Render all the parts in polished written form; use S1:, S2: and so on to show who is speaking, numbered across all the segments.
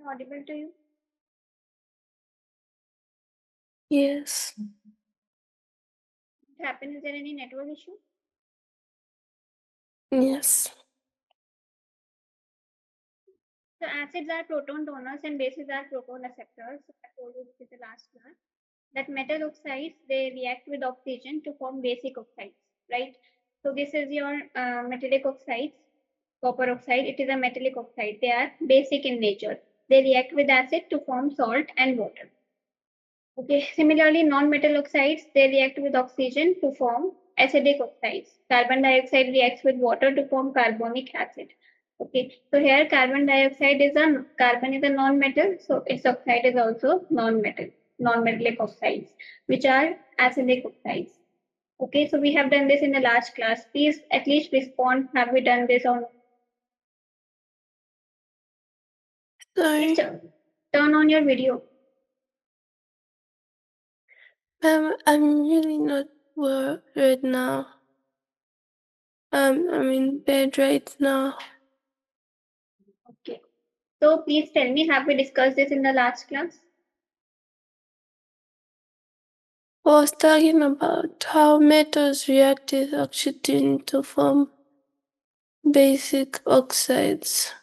S1: audible to you?
S2: Yes.
S1: What happened? Is there any network issue?
S2: Yes.
S1: So acids are proton donors and bases are proton acceptors. So I told you this is the last class. That metal oxides, they react with oxygen to form basic oxides, right? So this is your metallic oxides, copper oxide. It is a metallic oxide. They are basic in nature. They react with acid to form salt and water. Okay. Similarly, non-metal oxides, they react with oxygen to form acidic oxides. Carbon dioxide reacts with water to form carbonic acid. Okay. So here carbon dioxide is a carbon is a non-metal, so its oxide is also non-metal, non-metallic oxides, which are acidic oxides. Okay, so we have done this in the last class. Please at least respond. Have we done this on?
S2: Sorry.
S1: Please turn on your video.
S2: I'm really not well right now. I'm in bed right now.
S1: Okay. So please tell me, have we discussed this in the last class?
S2: I was talking about how metals react with oxygen to form basic oxides.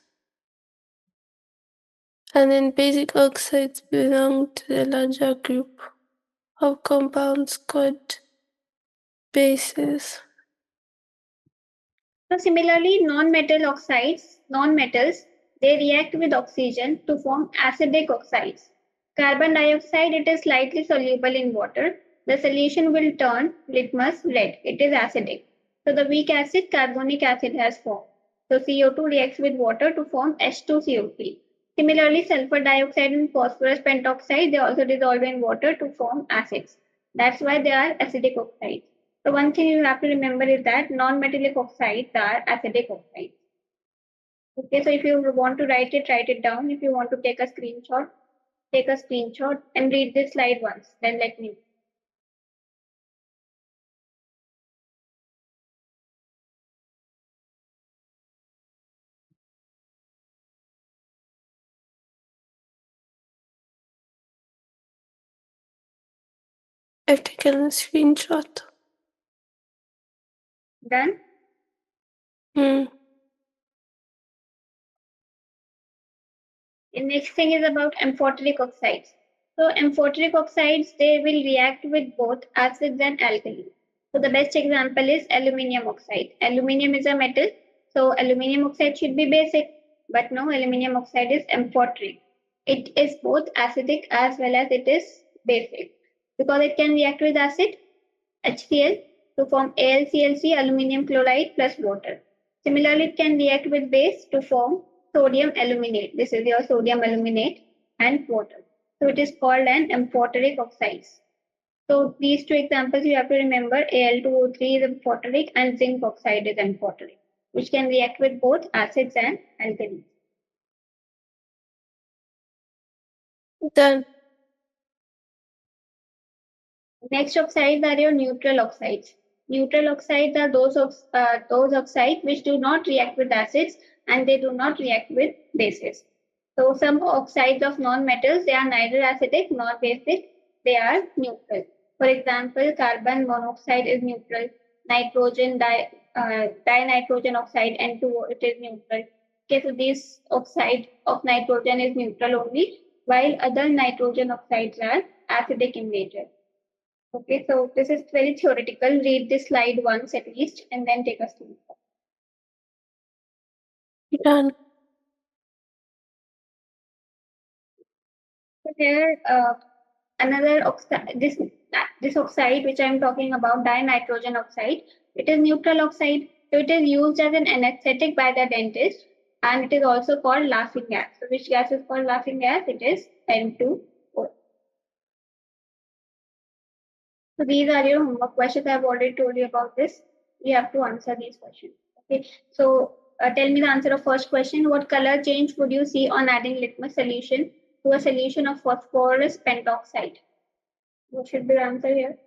S2: And then basic oxides belong to the larger group of compounds called bases.
S1: So similarly, non-metals, they react with oxygen to form acidic oxides. Carbon dioxide, it is slightly soluble in water. The solution will turn litmus red. It is acidic. So the weak acid, carbonic acid has formed. So CO2 reacts with water to form H2CO3. Similarly, sulfur dioxide and phosphorus pentoxide, they also dissolve in water to form acids. That's why they are acidic oxides. So one thing you have to remember is that non-metallic oxides are acidic oxides. Okay, so if you want to write it down. If you want to take a screenshot and read this slide once, then let me know.
S2: I've taken a screenshot.
S1: Done?
S2: Hmm.
S1: The next thing is about amphoteric oxides. So amphoteric oxides, they will react with both acids and alkalis. So the best example is aluminium oxide. Aluminium is a metal, so aluminium oxide should be basic, but no, aluminium oxide is amphoteric. It is both acidic as well as it is basic because it can react with acid, HCl, to form AlClC, aluminium chloride plus water. Similarly, it can react with base to form sodium aluminate. This is your sodium aluminate and water. So it is called an amphoteric oxides. So these two examples you have to remember. Al2O3 is amphoteric and zinc oxide is amphoteric, which can react with both acids and alkalis.
S2: Done.
S1: Next oxides are your neutral oxides. Neutral oxides are those oxides which do not react with acids and they do not react with bases. So some oxides of non-metals, they are neither acidic nor basic, they are neutral. For example, carbon monoxide is neutral, dinitrogen oxide N2O, it is neutral. Okay, so this oxide of nitrogen is neutral only, while other nitrogen oxides are acidic in nature. Okay, so this is very theoretical. Read this slide once at least and then take a screenshot.
S2: Done.
S1: So here, another oxide, this oxide which I am talking about, dinitrogen oxide, it is neutral oxide. So it is used as an anesthetic by the dentist, and it is also called laughing gas. So which gas is called laughing gas? It is N2O. So these are your homework questions. I have already told you about this. You have to answer these questions. Okay. So tell me the answer of first question. What color change would you see on adding litmus solution to a solution of phosphorus pentoxide? What should be the answer here?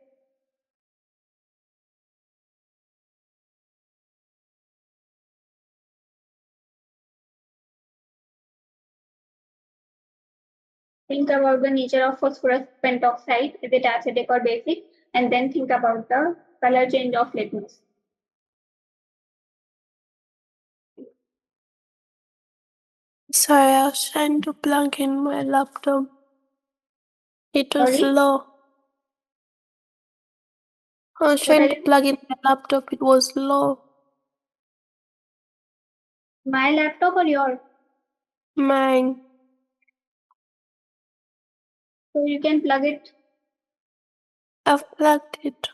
S1: Think about the nature of phosphorus pentoxide, is it acidic or basic? And then think about the color change of litmus.
S2: Sorry, I was trying to plug in my laptop. It was
S1: Sorry?
S2: low. I was
S1: What
S2: trying
S1: are
S2: to
S1: you?
S2: plug in my laptop. It was low.
S1: My laptop or your?
S2: Mine.
S1: So you can plug it.
S2: I've plugged it.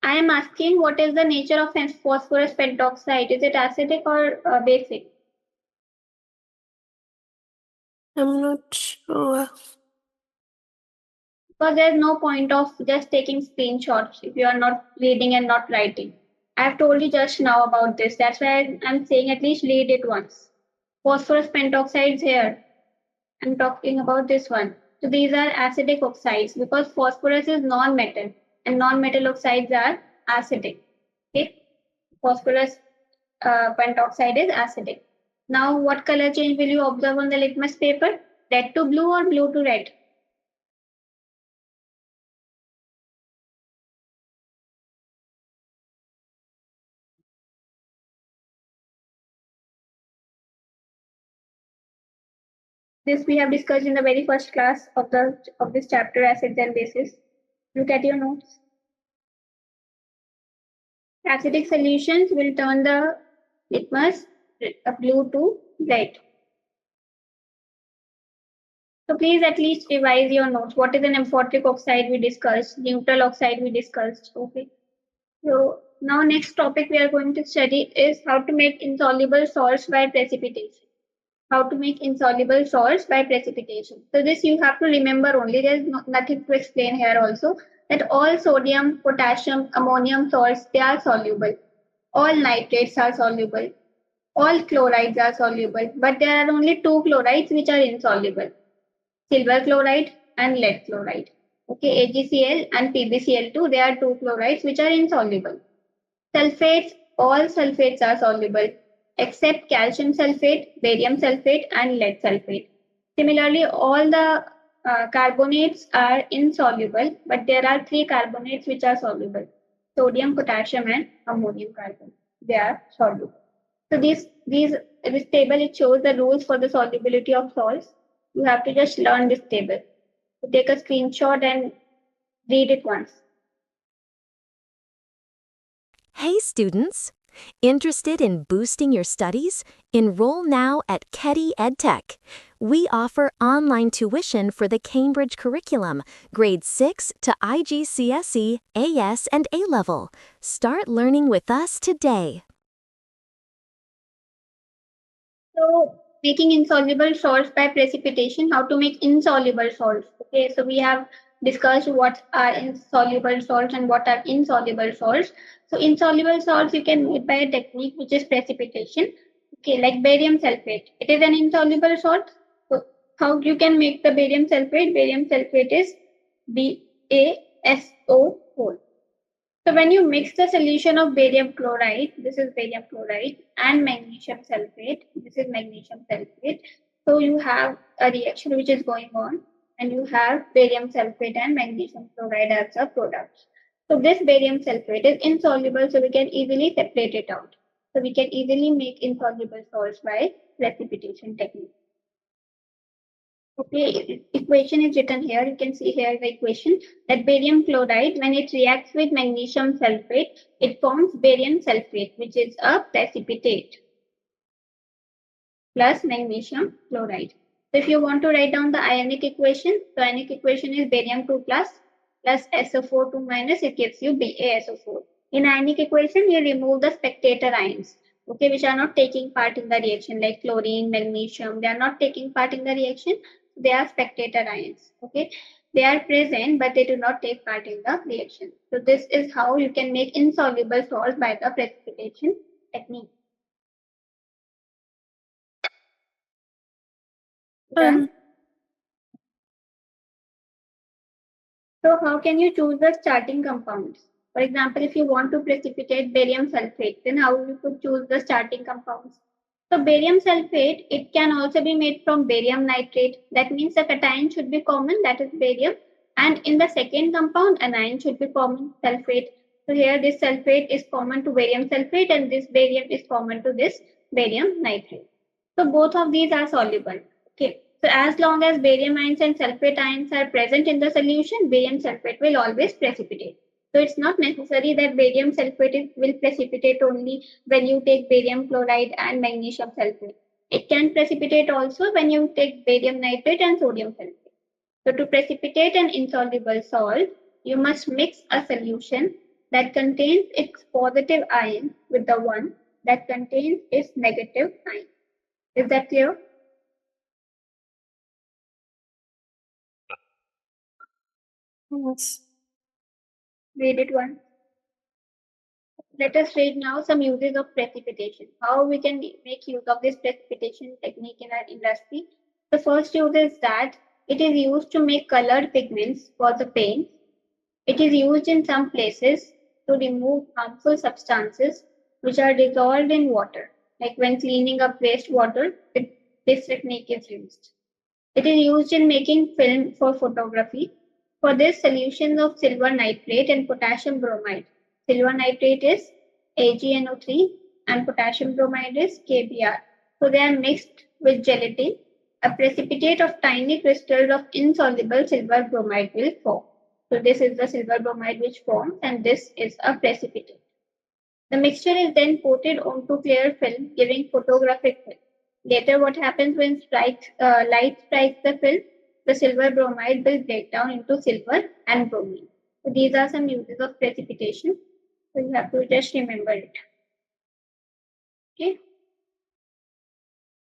S1: I am asking what is the nature of phosphorus pentoxide? Is it acidic or basic?
S2: I'm not sure.
S1: Because there's no point of just taking screenshots if you are not reading and not writing. I have told you just now about this. That's why I'm saying at least read it once. Phosphorus pentoxide is here. I'm talking about this one. So these are acidic oxides because phosphorus is non-metal and non-metal oxides are acidic. Okay, phosphorus pentoxide is acidic. Now, what color change will you observe on the litmus paper? Red to blue or blue to red? This we have discussed in the very first class of this chapter, acids and bases. Look at your notes. Acidic solutions will turn the litmus blue to red. So please at least revise your notes. What is an amphoteric oxide we discussed? Neutral oxide we discussed. Okay. So now next topic we are going to study is how to make insoluble salts by precipitation. How to make insoluble salts by precipitation. So this you have to remember only. There is nothing to explain here also. That all sodium, potassium, ammonium salts, they are soluble. All nitrates are soluble. All chlorides are soluble. But there are only two chlorides which are insoluble. Silver chloride and lead chloride. Okay, AgCl and PbCl2, they are two chlorides which are insoluble. Sulfates, all sulfates are soluble except calcium sulfate, barium sulfate, and lead sulfate. Similarly, all the carbonates are insoluble, but there are three carbonates which are soluble: sodium, potassium, and ammonium carbonate. They are soluble. So this table it shows the rules for the solubility of salts. You have to just learn this table. So take a screenshot and read it once.
S3: Hey students! Interested in boosting your studies? Enroll now at Keddy Edtech. We offer online tuition for the Cambridge curriculum, grades 6 to IGCSE, AS, and A-level. Start learning with us today.
S1: So making insoluble salts by precipitation, how to make insoluble salts. Okay, so we have discussed what are insoluble salts and what are insoluble salts. So insoluble salts you can make by a technique which is precipitation. Okay, like barium sulfate. It is an insoluble salt. So how you can make the barium sulfate? Barium sulfate is BaSO4. So when you mix the solution of barium chloride, this is barium chloride, and magnesium sulfate, this is magnesium sulfate. So you have a reaction which is going on, and you have barium sulfate and magnesium chloride as a product. So this barium sulfate is insoluble, so we can easily separate it out. So we can easily make insoluble salts by precipitation technique. Okay, equation is written here. You can see here the equation that barium chloride, when it reacts with magnesium sulfate, it forms barium sulfate, which is a precipitate, plus magnesium chloride. So if you want to write down the ionic equation, the ionic equation is barium 2 plus SO4 2 minus, it gives you BaSO4. In ionic equation, you remove the spectator ions, okay, which are not taking part in the reaction, like chlorine, magnesium, they are not taking part in the reaction. They are spectator ions. Okay, they are present but they do not take part in the reaction. So this is how you can make insoluble salts by the precipitation technique. Done. So how can you choose the starting compounds? For example, if you want to precipitate barium sulfate, then how you could choose the starting compounds? So barium sulfate, it can also be made from barium nitrate. That means the cation should be common, that is barium. And in the second compound, anion should be common, sulfate. So here this sulfate is common to barium sulfate and this barium is common to this barium nitrate. So both of these are soluble. Okay. So as long as barium ions and sulfate ions are present in the solution, barium sulfate will always precipitate. So it's not necessary that barium sulfate will precipitate only when you take barium chloride and magnesium sulfate. It can precipitate also when you take barium nitrate and sodium sulfate. So to precipitate an insoluble salt, you must mix a solution that contains its positive ion with the one that contains its negative ion. Is that clear?
S2: Yes.
S1: Read it once. Let us read now some uses of precipitation. How we can make use of this precipitation technique in our industry. The first use is that it is used to make colored pigments for the paint. It is used in some places to remove harmful substances which are dissolved in water. Like when cleaning up wastewater, this technique is used. It is used in making film for photography. For this, solutions of silver nitrate and potassium bromide. Silver nitrate is AgNO3 and potassium bromide is KBr. So they are mixed with gelatin. A precipitate of tiny crystals of insoluble silver bromide will form. So this is the silver bromide which forms and this is a precipitate. The mixture is then coated onto clear film, giving photographic film. Later, what happens when light strikes the film? The silver bromide will break down into silver and bromine. So these are some uses of precipitation. So you have to just remember it. Okay.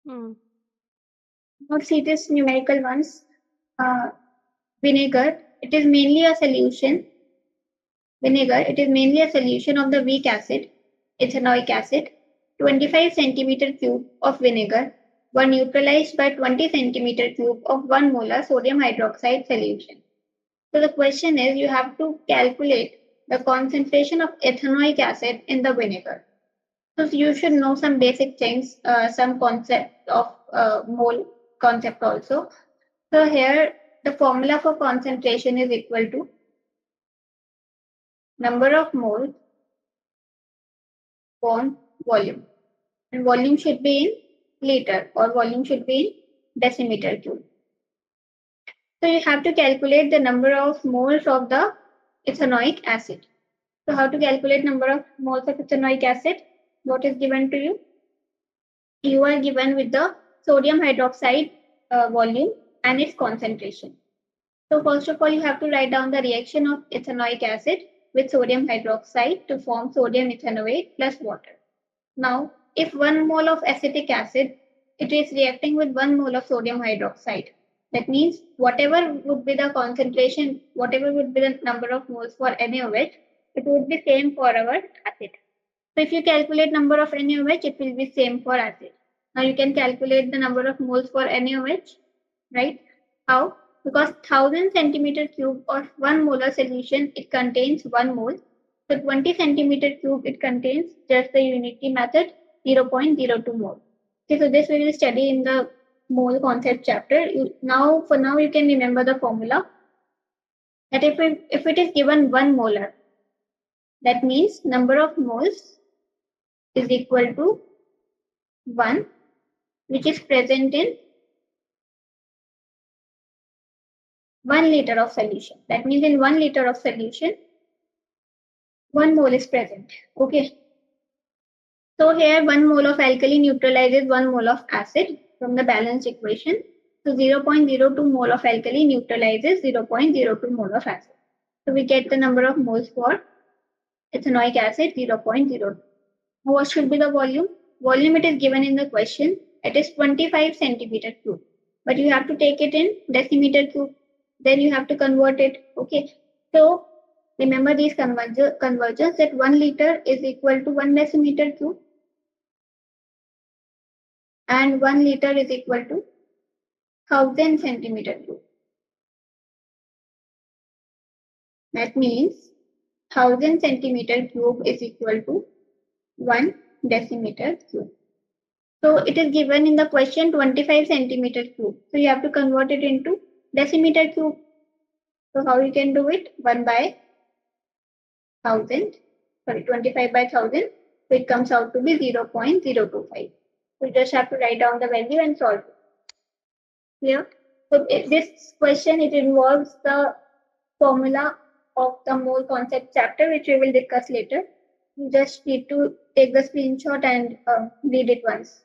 S1: Now see this numerical ones. Vinegar. It is mainly a solution. Vinegar. It is mainly a solution of the weak acid, ethanoic acid. 25 centimeter cube of vinegar were neutralized by 20 centimeter cube of 1 molar sodium hydroxide solution. So the question is you have to calculate the concentration of ethanoic acid in the vinegar. So you should know some basic things, some concept of mole concept also. So here the formula for concentration is equal to number of moles upon volume. And volume should be in liter or volume should be in decimeter cube. So you have to calculate the number of moles of the ethanoic acid. So how to calculate number of moles of ethanoic acid? What is given to you? You are given with the sodium hydroxide volume and its concentration. So first of all, you have to write down the reaction of ethanoic acid with sodium hydroxide to form sodium ethanoate plus water. Now, if 1 mole of acetic acid, it is reacting with 1 mole of sodium hydroxide. That means whatever would be the concentration, whatever would be the number of moles for NaOH, it would be same for our acid. So if you calculate number of NaOH, it will be same for acid. Now you can calculate the number of moles for NaOH, right? How? Because 1000 centimeter cube of 1 molar solution, it contains 1 mole. So 20 centimeter cube, it contains just the unity method 0.02 mole. Okay, so this we will study in the mole concept chapter. For now, you can remember the formula that if it is given 1 molar, that means number of moles is equal to 1, which is present in 1 liter of solution. That means in 1 liter of solution, 1 mole is present. Okay. So here 1 mole of alkali neutralizes 1 mole of acid from the balanced equation. So 0.02 mole of alkali neutralizes 0.02 mole of acid. So we get the number of moles for ethanoic acid 0.02. What should be the volume? Volume it is given in the question. It is 25 centimeter cube. But you have to take it in decimeter cube. Then you have to convert it. Okay. So remember these conversions that 1 liter is equal to 1 decimeter cube. And 1 liter is equal to 1000 centimeter cube. That means 1000 centimeter cube is equal to 1 decimeter cube. So it is given in the question 25 centimeter cube. So you have to convert it into decimeter cube. So how you can do it? 1 by 1000. Sorry, 25 by 1000. So it comes out to be 0.025. So you just have to write down the value and solve it. Clear? So this question, it involves the formula of the mole concept chapter, which we will discuss later. You just need to take the screenshot and read it once.